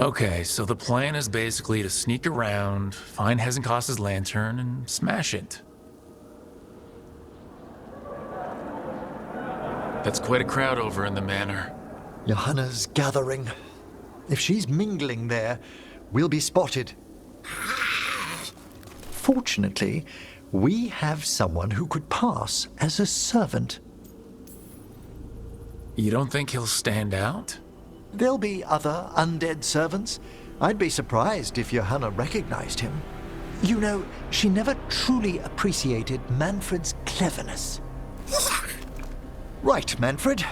Okay, so the plan is basically to sneak around, find Hezenkos's lantern, and smash it. That's quite a crowd over in the manor. Johanna's gathering. If she's mingling there, we'll be spotted. Fortunately, we have someone who could pass as a servant. You don't think he'll stand out? There'll be other undead servants. I'd be surprised if Johanna recognized him. You know, she never truly appreciated Manfred's cleverness. Right, Manfred.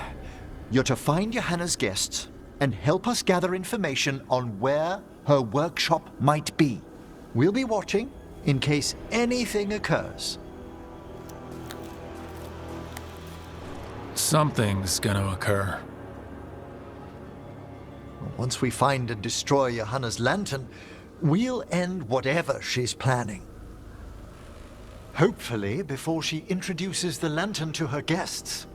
You're to find Johanna's guests and help us gather information on where her workshop might be. We'll be watching in case anything occurs. Something's gonna occur. Once we find and destroy Johanna's lantern, we'll end whatever she's planning. Hopefully before she introduces the lantern to her guests.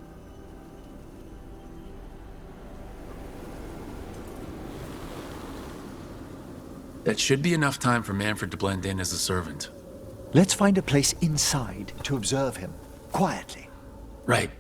That should be enough time for Manfred to blend in as a servant. Let's find a place inside to observe him, quietly. Right.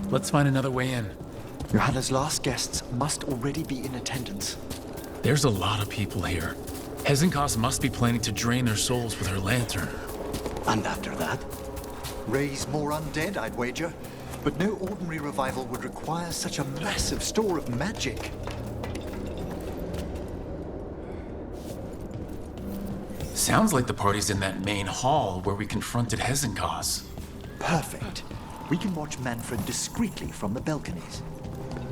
Let's find another way in. Johanna's last guests must already be in attendance. There's a lot of people here. Hezenkos must be planning to drain their souls with her lantern. And after that? Raise more undead, I'd wager. But no ordinary revival would require such a massive store of magic. Sounds like the party's in that main hall where we confronted Hezenkos. Perfect. We can watch Manfred discreetly from the balconies.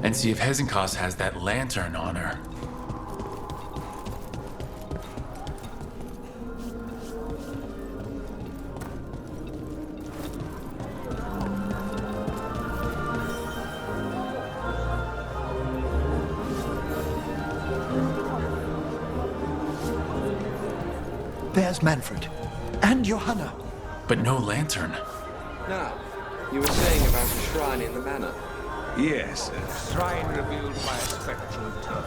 And see if Hezenkos has that lantern on her. There's Manfred. And Johanna. But no lantern. Now, you were saying about a shrine in the manor. Yes, a shrine revealed by a spectral tome,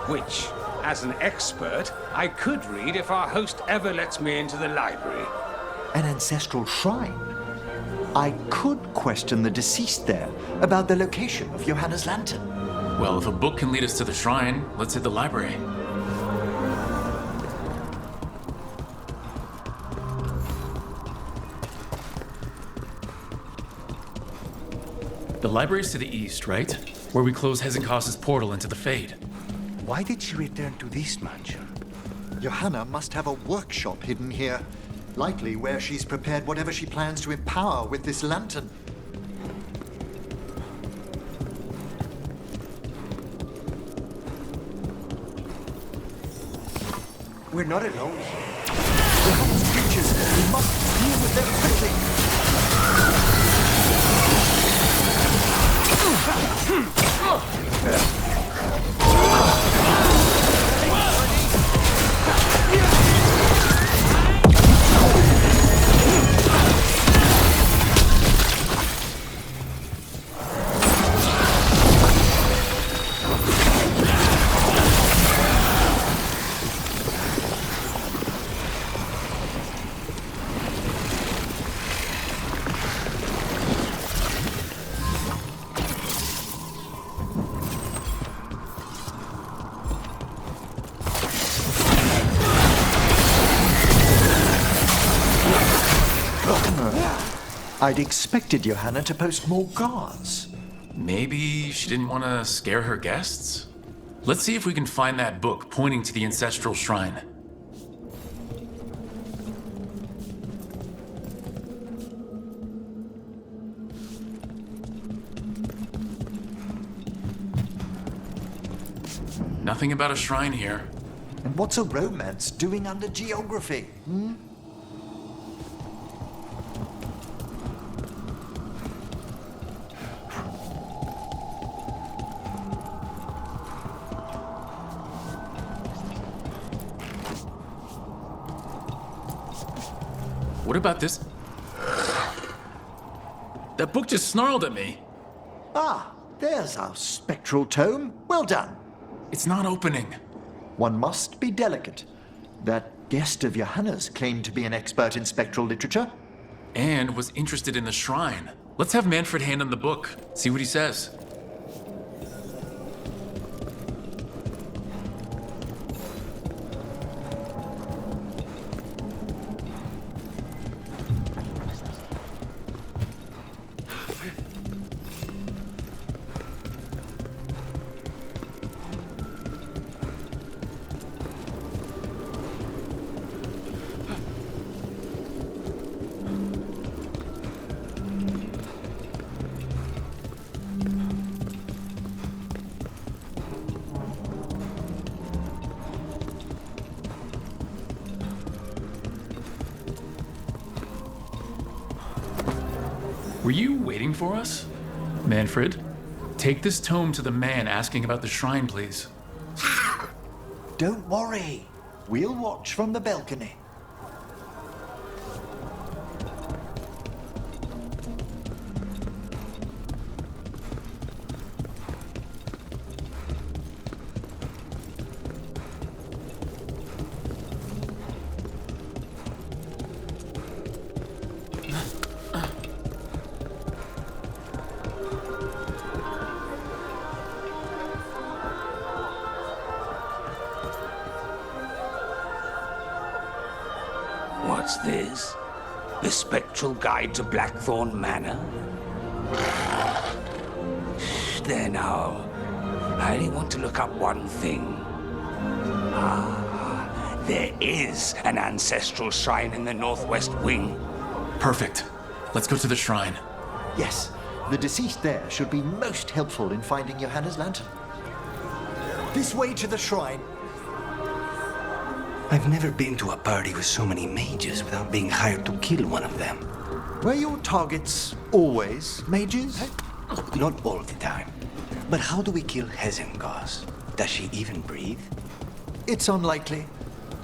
which, as an expert, I could read if our host ever lets me into the library. An ancestral shrine? I could question the deceased there about the location of Johanna's lantern. Well, if a book can lead us to the shrine, let's hit the library. The library's to the east, right? Where we close Hezenkos's portal into the Fade. Why did she return to this mansion? Johanna must have a workshop hidden here. Likely where she's prepared whatever she plans to empower with this lantern. We're not alone here. Johanna's creatures, we must deal with them quickly. I'd expected Johanna to post more guards. Maybe she didn't want to scare her guests? Let's see if we can find that book pointing to the ancestral shrine. Nothing about a shrine here. And what's a romance doing under geography? What about this? That book just snarled at me. Ah, there's our spectral tome. Well done. It's not opening. One must be delicate. That guest of Johanna's claimed to be an expert in spectral literature. And was interested in the shrine. Let's have Manfred hand him the book, see what he says. Were you waiting for us? Manfred, take this tome to the man asking about the shrine, please. Don't worry. We'll watch from the balcony. What's this? The Spectral Guide to Blackthorn Manor? There now. I only want to look up one thing. Ah, there is an ancestral shrine in the northwest wing. Perfect. Let's go to the shrine. Yes, the deceased there should be most helpful in finding Johanna's lantern. This way to the shrine. I've never been to a party with so many mages without being hired to kill one of them. Were your targets always mages? Not all the time. But how do we kill Hesengos? Does she even breathe? It's unlikely.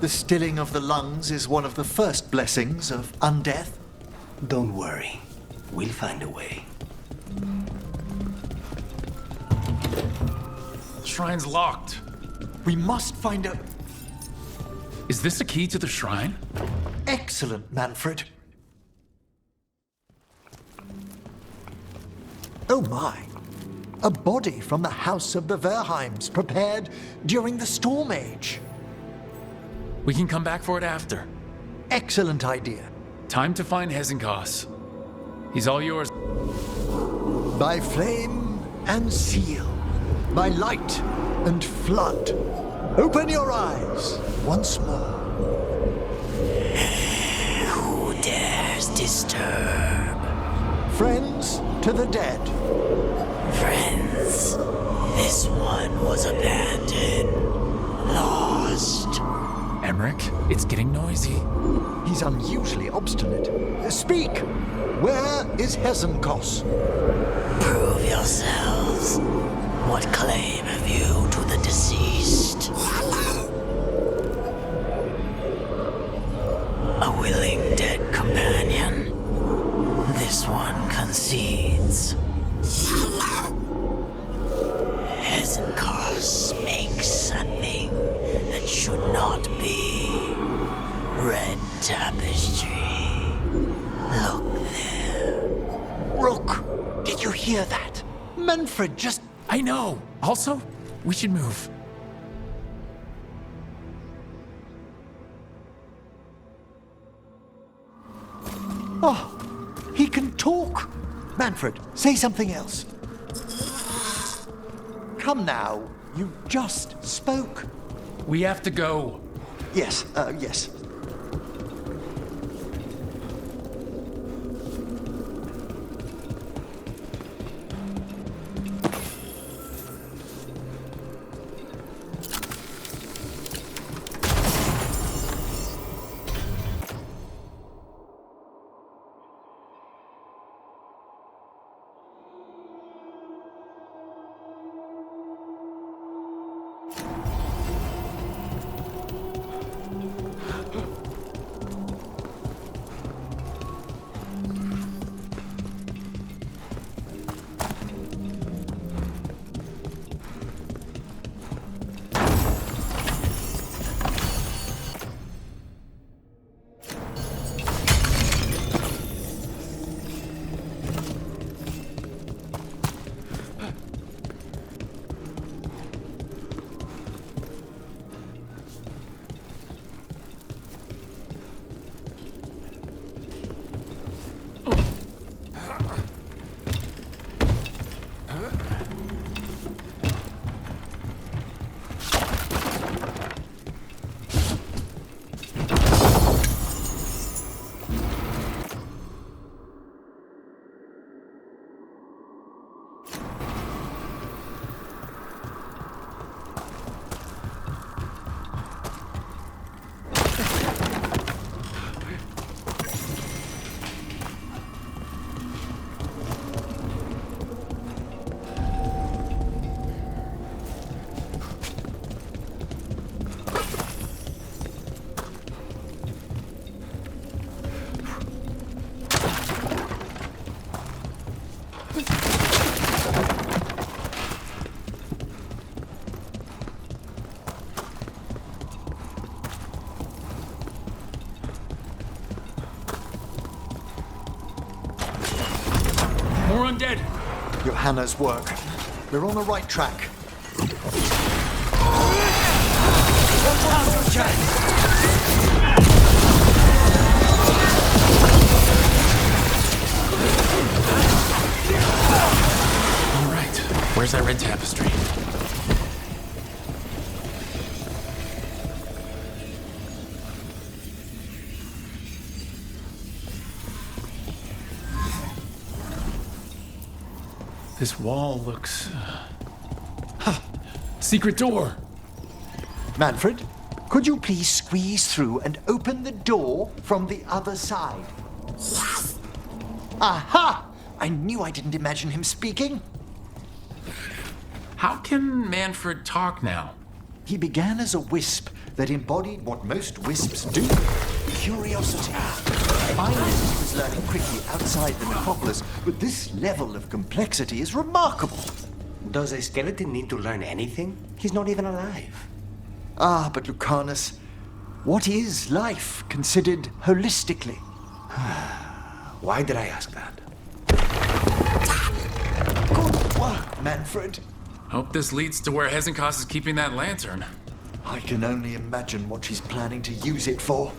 The stilling of the lungs is one of the first blessings of undeath. Don't worry. We'll find a way. Shrine's locked. We must find a... Is this a key to the shrine? Excellent, Manfred. Oh my. A body from the house of the Verheims, prepared during the Storm Age. We can come back for it after. Excellent idea. Time to find Hesengos. He's all yours. By flame and seal, by light and flood, open your eyes once more. Who dares disturb? Friends to the dead. Friends, this one was abandoned, lost. Emmerich, it's getting noisy. He's unusually obstinate. Speak! Where is Hesengos? Prove yourselves. What claim have you to the deceased? A willing dead companion. This one concedes. Hesengos makes a thing that should not be. Red tapestry. Look there. Rook, did you hear that? Manfred just... I know. Also, we should move. Oh, He can talk! Manfred, say something else. Come now, you just spoke. We have to go. Yes, yes. More undead. Johanna's work. We're on the right track. All right. Where's that red tapestry? This wall looks... Secret door! Manfred, could you please squeeze through and open the door from the other side? Yes. Aha! I knew I didn't imagine him speaking. How can Manfred talk now? He began as a wisp that embodied what most wisps do. Curiosity. I knew he was learning quickly outside the necropolis, but this level of complexity is remarkable. Does a skeleton need to learn anything? He's not even alive. Ah, but Lucanus, what is life considered holistically? Why did I ask that? Good work, Manfred. Hope this leads to where Hezekiah is keeping that lantern. I can only imagine what she's planning to use it for.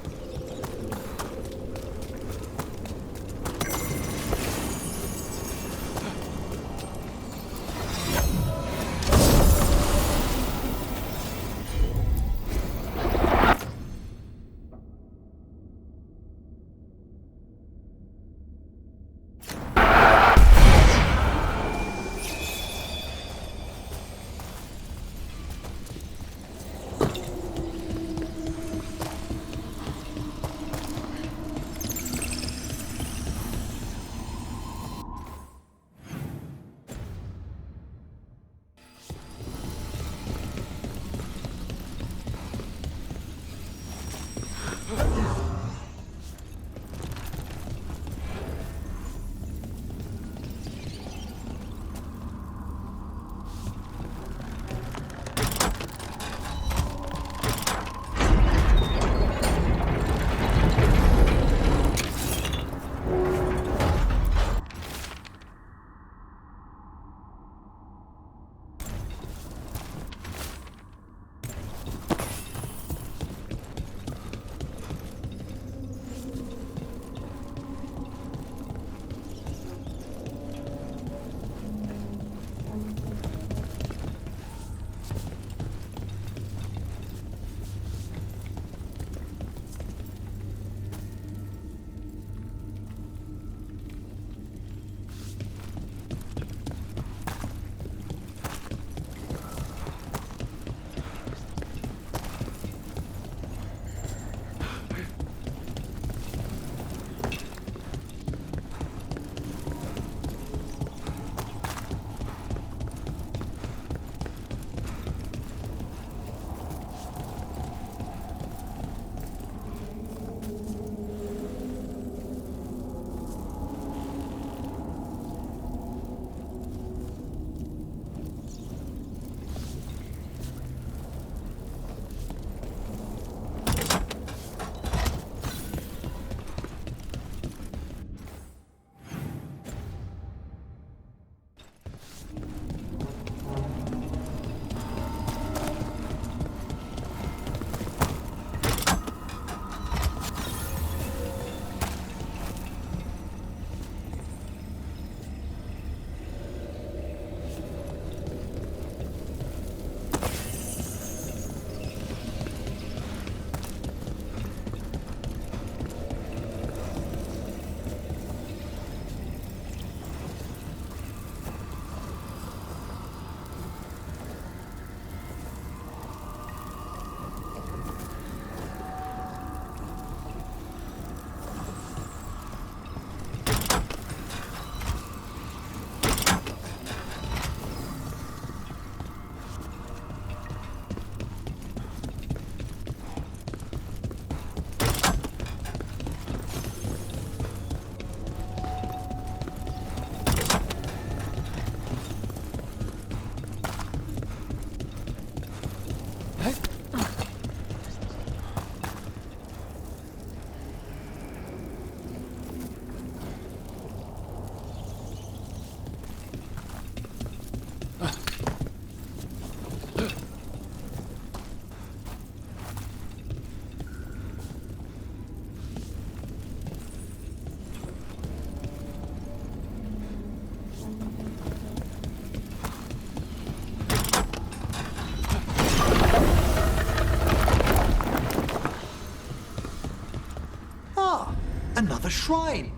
shrine.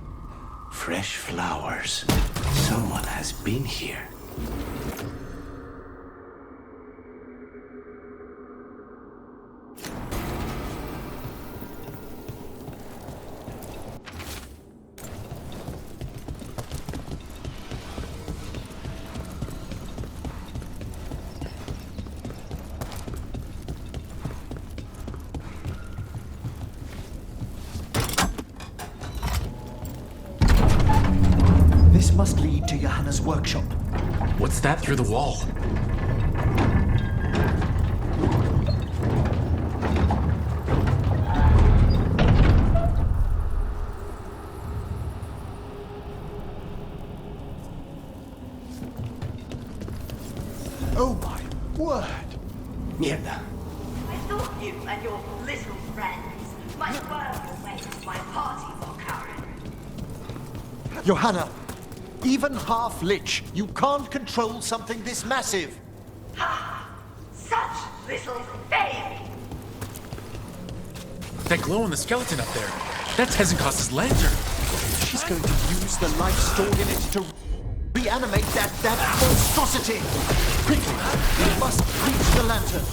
Fresh flowers. Someone has been here. This must lead to Johanna's workshop. What's that through the wall? Oh my word! Mierda. I thought you and your little friends might whirl your way to my party for Karen. Johanna, even half-lich, you can't control something this massive. Such little faith! That glow on the skeleton up there. That's Hezenkost's lantern. She's going to use the life stored in it to reanimate that monstrosity. Quickly, we must reach the lantern.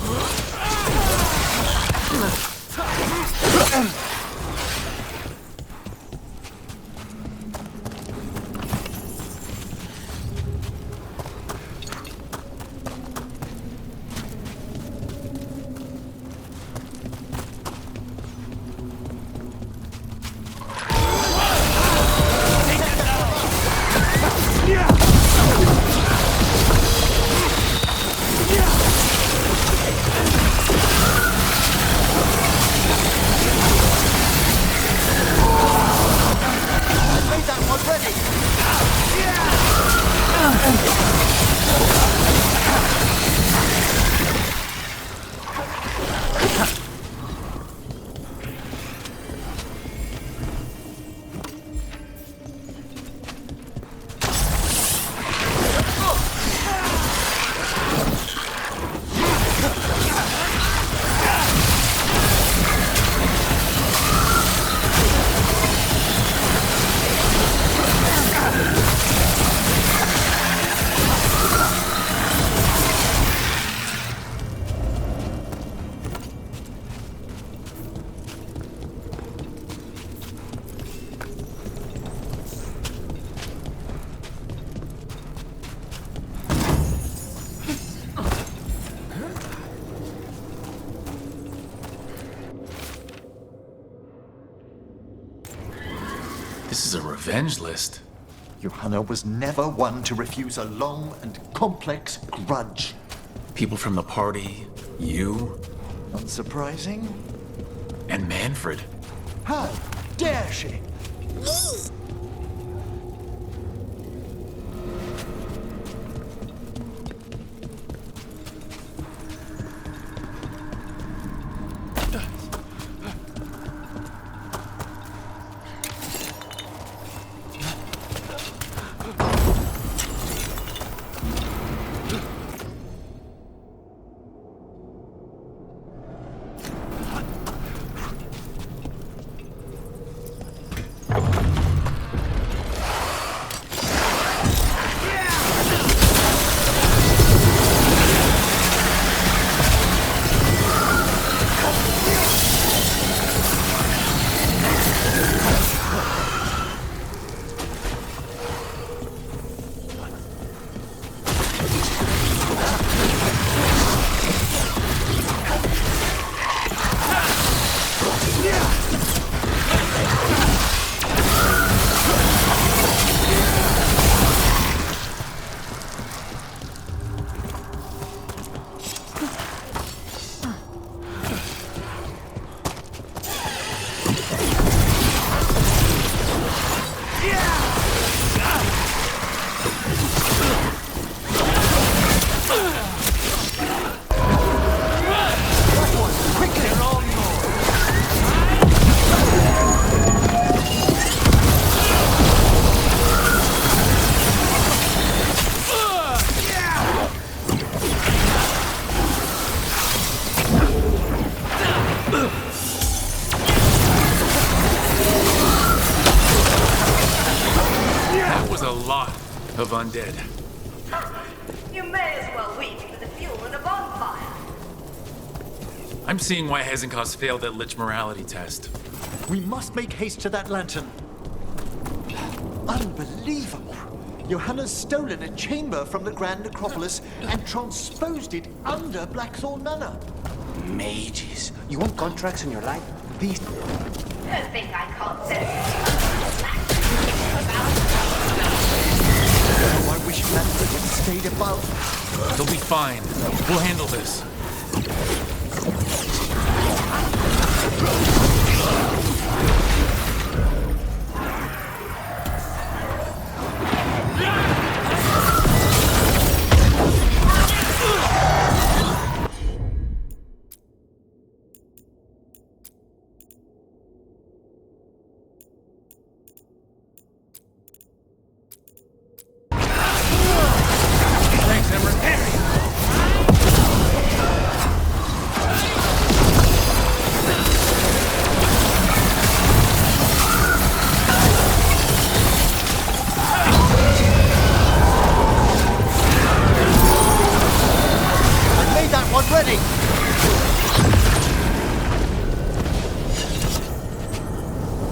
This is a revenge list. Johanna was never one to refuse a long and complex grudge. People from the party, you, Unsurprising? and Manfred. How dare she? lot of undead. You may as well weep for the fuel in a bonfire. I'm seeing why Hezenkos failed that Lich morality test. We must make haste to that lantern. Unbelievable! Johanna's stolen a chamber from the Grand Necropolis and transposed it under Blackthorn Manor. Mages. You want contracts in your life? These... Don't think I can't sense Oh, I wish Manfred had stayed above. They'll be fine. We'll handle this. Thanks, Emmerich. I made that one ready!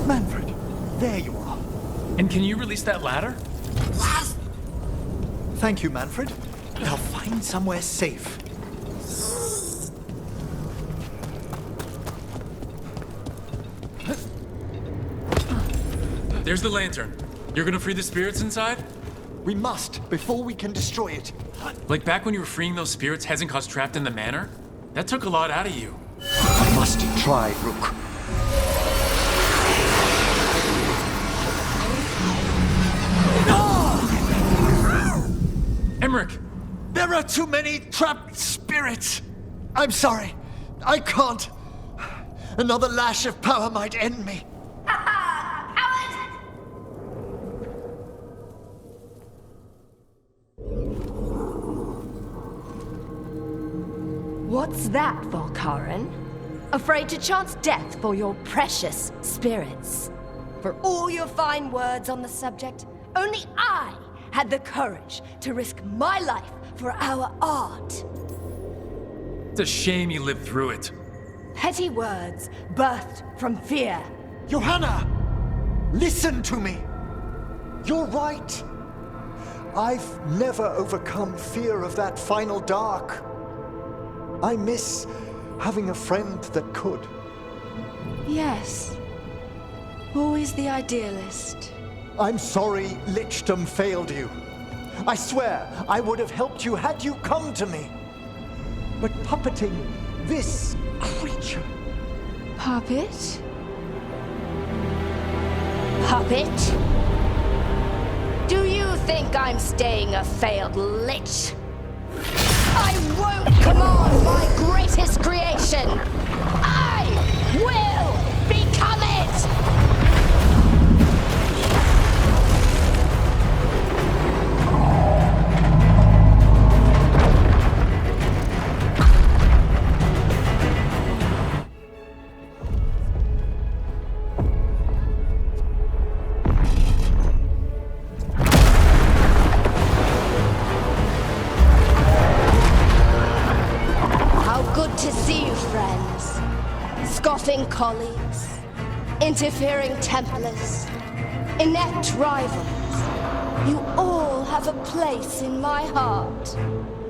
Manfred, there you are. And can you release that ladder? Thank you, Manfred. Now find somewhere safe. There's the lantern. You're gonna free the spirits inside? We must, before we can destroy it. Like back when you were freeing those spirits Hezenkos trapped in the manor? That took a lot out of you. I must try, Rook. Emmerich! There are too many trapped spirits! I'm sorry. I can't. Another lash of power might end me. Coward! What's that, Volkaren? Afraid to chance death for your precious spirits? For all your fine words on the subject, only I had the courage to risk my life for our art. It's a shame you lived through it. Petty words birthed from fear. Johanna! Listen to me! You're right. I've never overcome fear of that final dark. I miss having a friend that could. Yes. Always the idealist. I'm sorry Lichdom failed you. I swear I would have helped you had you come to me. But puppeting this creature... Puppet? Puppet? Do you think I'm staying a failed lich? I won't command my greatest creation! I will become it! To see you, friends. Scoffing colleagues, interfering Templars, inept rivals. You all have a place in my heart.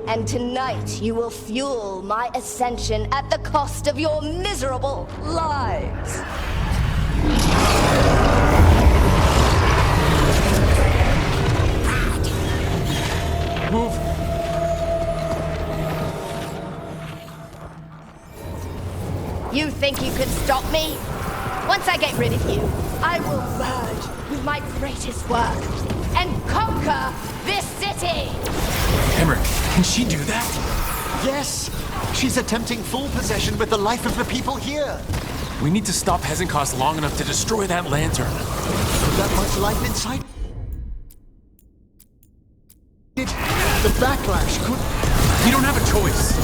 And tonight you will fuel my ascension at the cost of your miserable lives. Move! You think you could stop me? Once I get rid of you, I will merge with my greatest work and conquer this city! Emmerich, can she do that? Yes! She's attempting full possession with the life of the people here. We need to stop Hezenkos long enough to destroy that lantern. With that much life inside... The backlash could... We don't have a choice.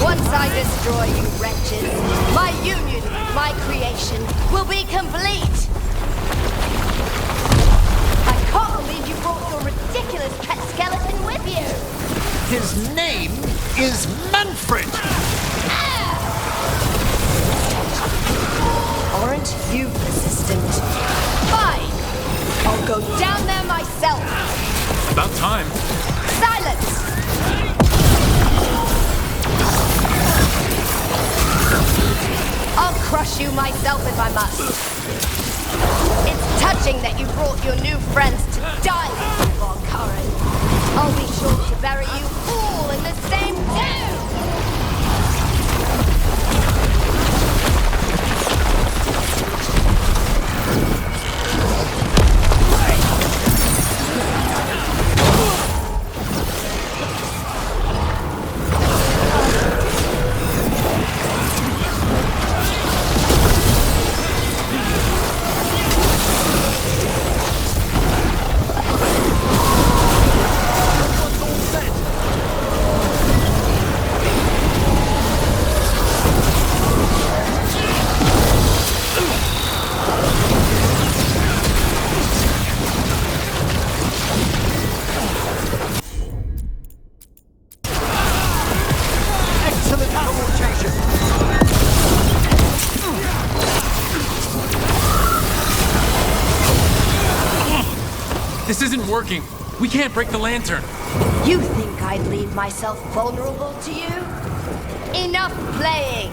Once I destroy you wretches, my union with my creation will be complete! I can't believe you brought myself if I must. It's touching that you brought your new friends to die with you, Valkyrin. I'll be sure to bury you all in the same tomb! This isn't working. We can't break the lantern. You think I'd leave myself vulnerable to you? Enough playing!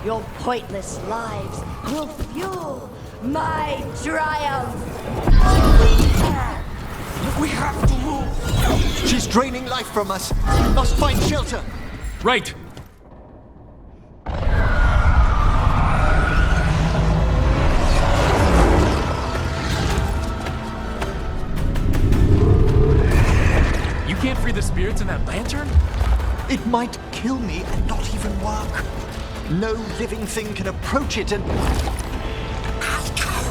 Your pointless lives will fuel my triumph! We have to move! She's draining life from us. We must find shelter. Right. You can't free the spirits in that lantern? It might kill me and not even work. No living thing can approach it and...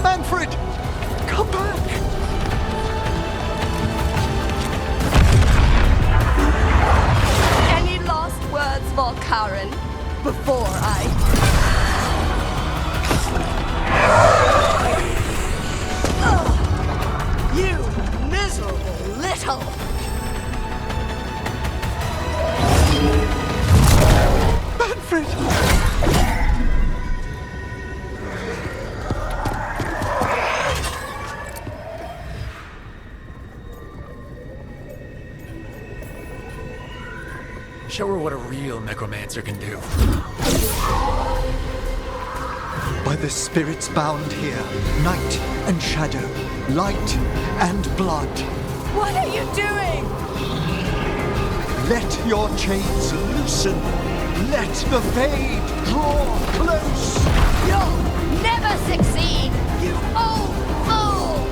Manfred! Come back! Any last words, Valkyrin, before I... Ugh, you miserable little... Manfred! Show her what a real necromancer can do. By the spirits bound here, night and shadow, light and blood. What are you doing? Let your chains loosen. Let the fade draw close. You'll never succeed, you old fool!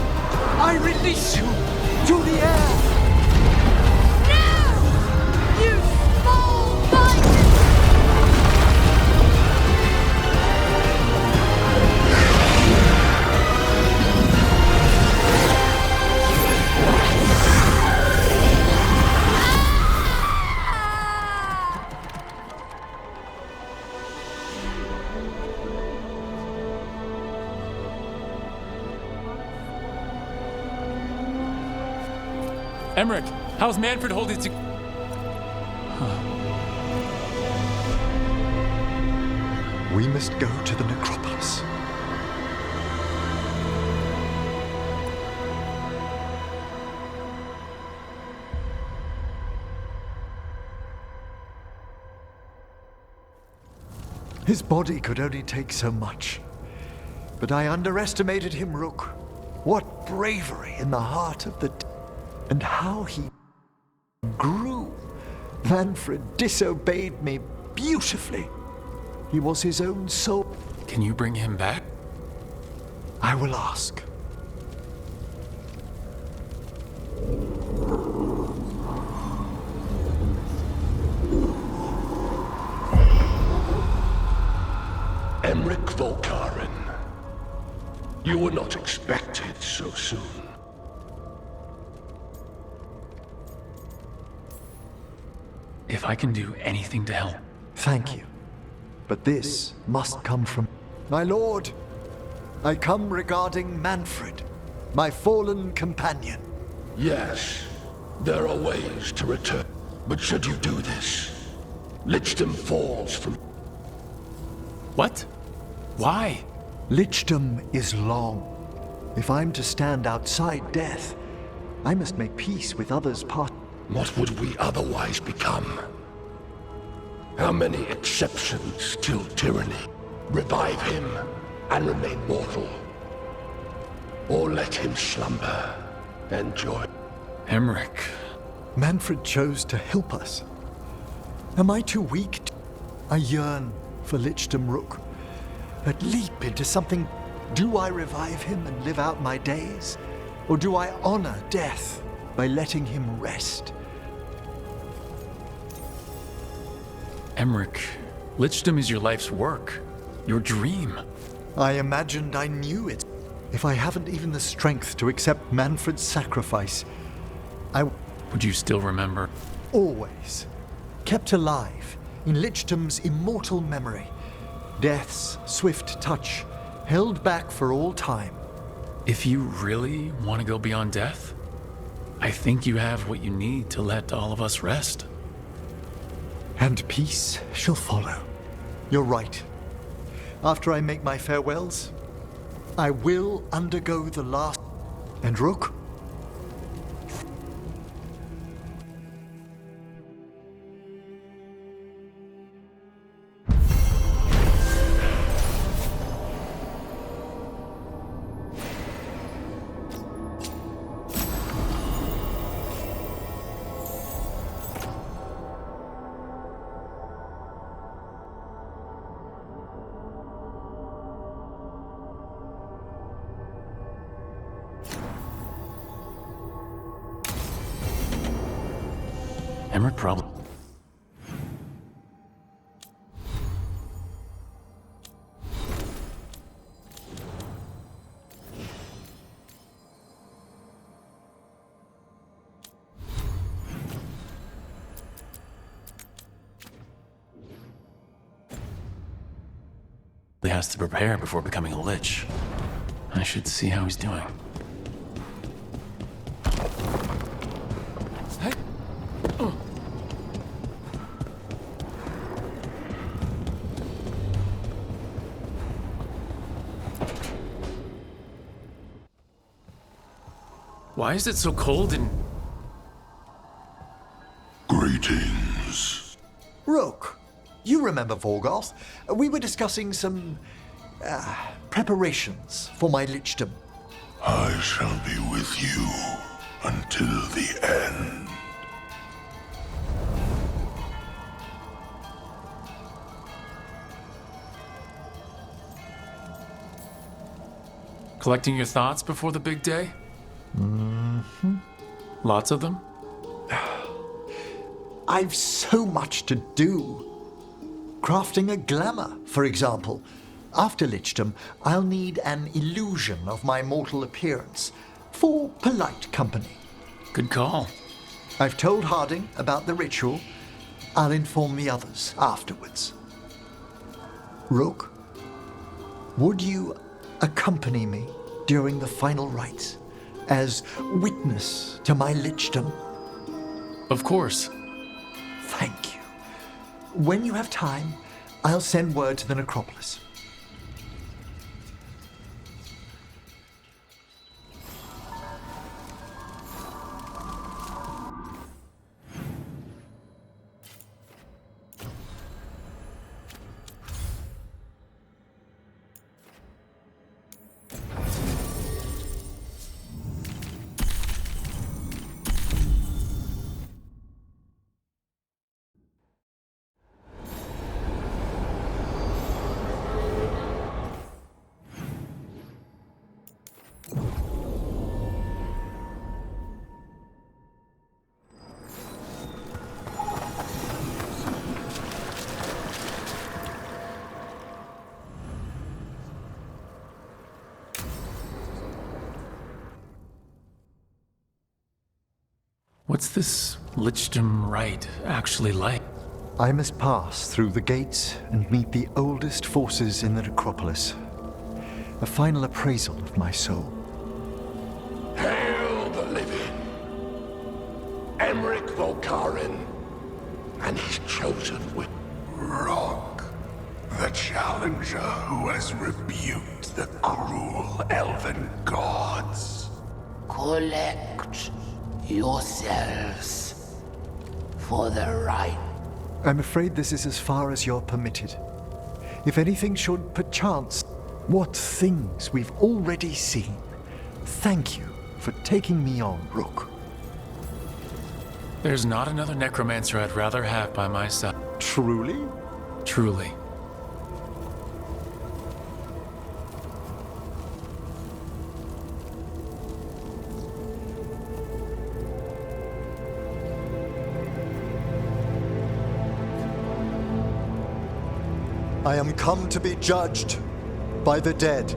I release you to the air. No! You small bite! Emmerich, how's Manfred holding to... We must go to the necropolis. His body could only take so much. But I underestimated him, Rook. What bravery in the heart of the... And how he grew. Manfred disobeyed me beautifully. He was his own soul. Can you bring him back? I will ask. Emmerich Valkyrin. You were not expected so soon. If I can do anything to help. Thank you. But this must come from... My lord, I come regarding Manfred, my fallen companion. Yes, there are ways to return. But should you do this, Lichdom falls from... What? Why? Lichdom is long. If I'm to stand outside death, I must make peace with others' part. What would we otherwise become? How many exceptions till tyranny? Revive him and remain mortal. Or let him slumber and joy. Emmerich. Manfred chose to help us. Am I too weak? I yearn for Lichdom Rook. But leap into something. Do I revive him and live out my days? Or do I honor death by letting him rest? Emmerich, Lichdom is your life's work. Your dream. I imagined I knew it. If I haven't even the strength to accept Manfred's sacrifice, I Would you still remember? always kept alive in Lichdom's immortal memory. Death's swift touch, held back for all time. If you really want to go beyond death, I think you have what you need to let all of us rest. And peace shall follow. You're right. After I make my farewells, I will undergo the last. And Rook? Emmerich probably. He has to prepare before becoming a lich. I should see how he's doing. Why is it so cold in... Greetings. Rook, you remember Veilguard? We were discussing some preparations for my Lichdom. I shall be with you until the end. Collecting your thoughts before the big day? Mm-hmm. Lots of them? I've so much to do. Crafting a glamour, for example. After Lichdom, I'll need an illusion of my mortal appearance for polite company. Good call. I've told Harding about the ritual. I'll inform the others afterwards. Rook, would you accompany me during the final rites as witness to my Lichdom? Of course. Thank you. When you have time, I'll send word to the necropolis. What's this Lichdom rite actually like? I must pass through the gates and meet the oldest forces in the necropolis. A final appraisal of my soul. Hail the living! Emmerich Volkaren and his chosen with Rock, the challenger who has rebuked the cruel elven gods. Collect yourselves for the right. I'm afraid this is as far as you're permitted. if anything should perchance, what things we've already seen. Thank you for taking me on, Rook. There's not another necromancer I'd rather have by my side. Truly? Truly. I am come to be judged by the dead.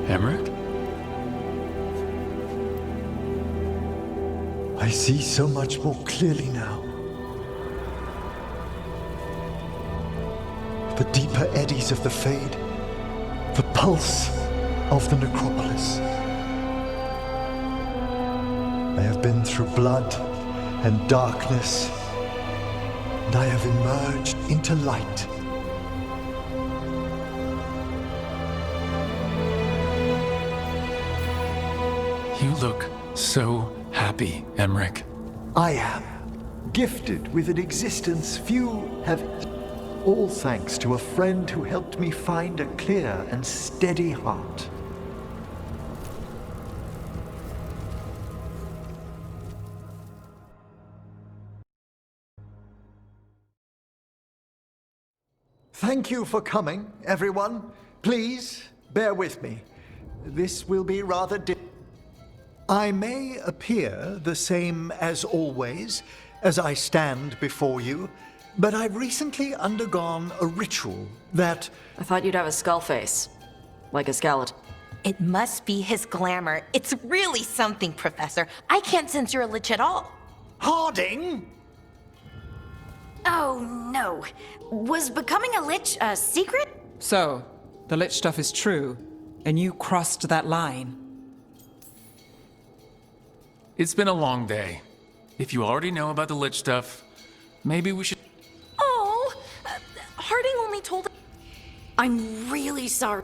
Emmerich? I see so much more clearly now. The deeper eddies of the Fade, the pulse of the necropolis. I have been through blood and darkness, and I have emerged into light. You look so happy, Emmerich. I am gifted with an existence few have, all thanks to a friend who helped me find a clear and steady heart. Thank you for coming, everyone. Please, bear with me. This will be rather I may appear the same as always, as I stand before you, but I've recently undergone a ritual that... I thought you'd have a skull face. Like a skeleton. It must be his glamour. It's really something, Professor. I can't sense you're a lich at all. Harding! Oh, no. Was becoming a lich a secret? So, the lich stuff is true, and you crossed that line. It's been a long day. If you already know about the lich stuff, maybe we should... Oh, Harding only told... I'm really sorry.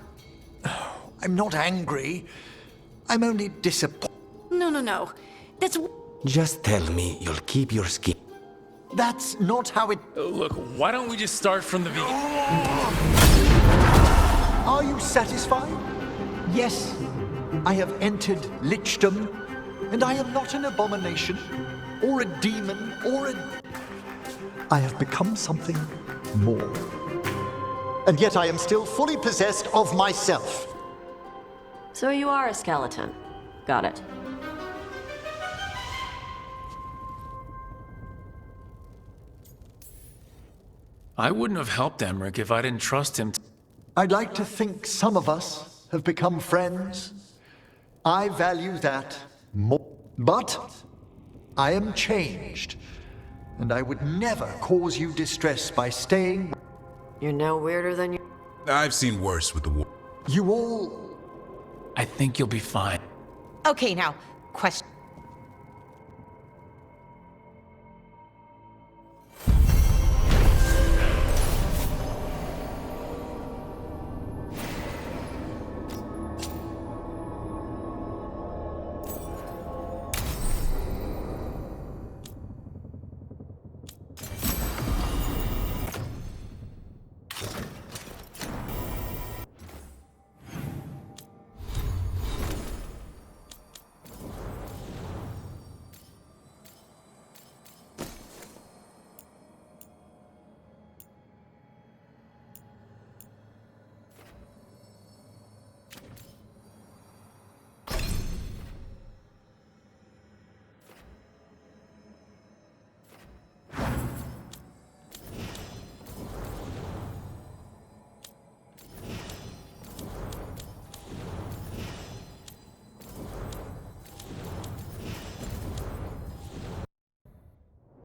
I'm not angry. I'm only disappointed. No. That's... Just tell me you'll keep your skin. That's not how it... Look, why don't we just start from the beginning? Are you satisfied? Yes, I have entered lichdom, and I am not an abomination, or a demon, or a... I have become something more. And yet I am still fully possessed of myself. So you are a skeleton. Got it. I wouldn't have helped Emmerich if I didn't trust him. I'd like to think some of us have become friends. I value that more. But I am changed, and I would never cause you distress by staying. You're no weirder than you... I've seen worse with the war. You all... I think you'll be fine. Okay, now, question.